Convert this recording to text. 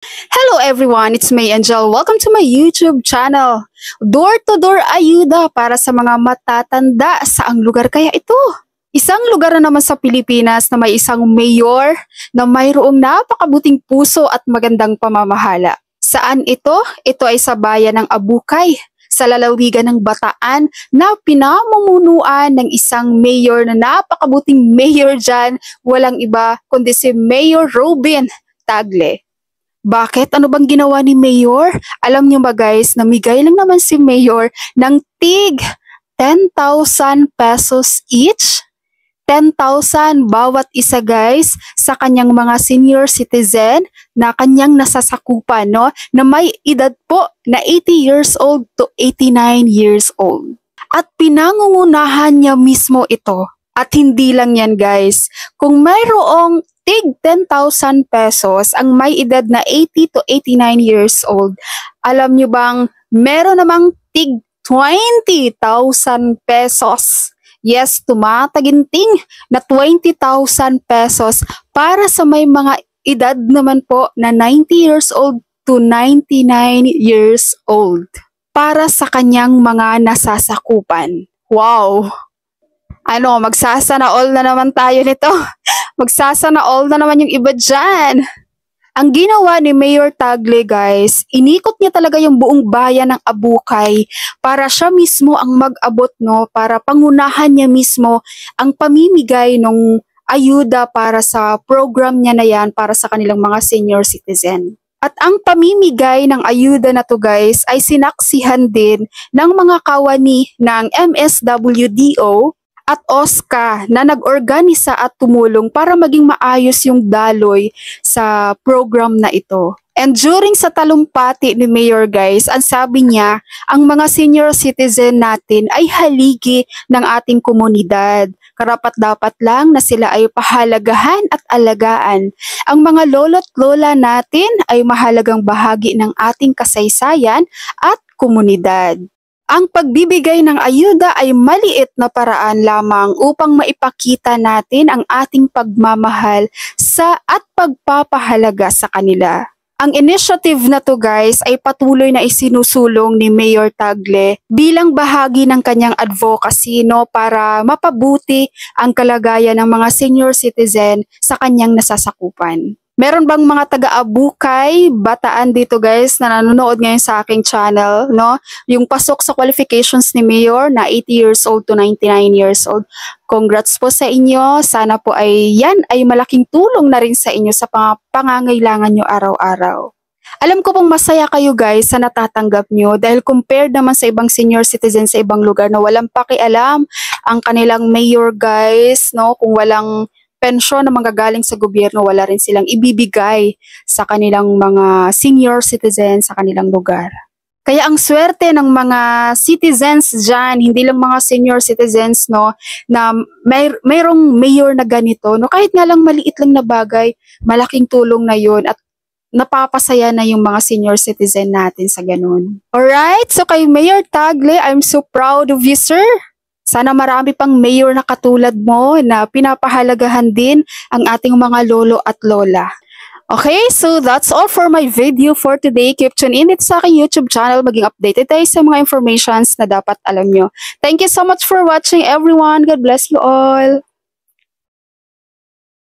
Hello everyone, it's May Angel. Welcome to my YouTube channel. Door-to-door ayuda para sa mga matatanda. Saang lugar kaya ito? Isang lugar na naman sa Pilipinas na may isang mayor na mayroong napakabuting puso at magandang pamamahala. Saan ito? Ito ay sa bayan ng Abukay, sa lalawigan ng Bataan na pinamumunuan ng isang mayor na napakabuting mayor dyan. Walang iba kundi si Mayor Robin Tagle. Bakit? Ano bang ginawa ni Mayor? Alam niyo ba guys, namigay lang naman si Mayor ng tig 10,000 pesos each. 10,000 bawat isa guys sa kanyang mga senior citizen na kanyang nasasakupan, no? Na may edad po na 80 years old to 89 years old. At pinangungunahan niya mismo ito. At hindi lang yan guys, kung mayroong tig 10,000 pesos ang may edad na 80 to 89 years old, alam nyo bang meron namang tig 20,000 pesos? Yes, tumataginting na 20,000 pesos para sa may mga edad naman po na 90 years old to 99 years old para sa kanyang mga nasasakupan. Wow! Ano, magsasana all na naman tayo nito. Magsasana all na naman yung iba dyan. Ang ginawa ni Mayor Tagle guys, inikot niya talaga yung buong bayan ng Abukay para siya mismo ang mag-abot, no, para pangunahan niya mismo ang pamimigay ng ayuda para sa program niya na yan para sa kanilang mga senior citizen. At ang pamimigay ng ayuda na to guys ay sinaksihan din ng mga kawani ng MSWDO at OSCA na nag-organisa at tumulong para maging maayos yung daloy sa program na ito. And during sa talumpati ni Mayor guys, ang sabi niya, ang mga senior citizen natin ay haligi ng ating komunidad. Karapat-dapat lang na sila ay pahalagahan at alagaan. Ang mga lolo't lola natin ay mahalagang bahagi ng ating kasaysayan at komunidad. Ang pagbibigay ng ayuda ay maliit na paraan lamang upang maipakita natin ang ating pagmamahal sa at pagpapahalaga sa kanila. Ang initiative na to guys ay patuloy na isinusulong ni Mayor Tagle bilang bahagi ng kanyang advocacy, no, para mapabuti ang kalagayan ng mga senior citizen sa kanyang nasasakupan. Meron bang mga taga-Abukay, Bataan dito guys na nanonood ngayon sa aking channel, no? Yung pasok sa qualifications ni Mayor na 80 years old to 99 years old. Congrats po sa inyo. Sana po ay yan ay malaking tulong na rin sa inyo sa pangangailangan nyo araw-araw. Alam ko pong masaya kayo guys sa natatanggap nyo dahil compared naman sa ibang senior citizen sa ibang lugar na walang pakialam ang kanilang mayor guys, no? Kung walang pensyon na manggagaling sa gobyerno, wala rin silang ibibigay sa kanilang mga senior citizens sa kanilang lugar. Kaya ang swerte ng mga citizens dyan, hindi lang mga senior citizens, no, na mayroong mayor na ganito, no, kahit nga lang maliit lang na bagay, malaking tulong na yun at napapasaya na yung mga senior citizen natin sa ganun. Alright, so kay Mayor Tagle, I'm so proud of you, sir. Sana marami pang mayor na katulad mo na pinapahalagahan din ang ating mga lolo at lola. Okay, so that's all for my video for today. Keep tuned in dito sa aking YouTube channel. Maging updated tayo sa mga informations na dapat alam nyo. Thank you so much for watching everyone. God bless you all.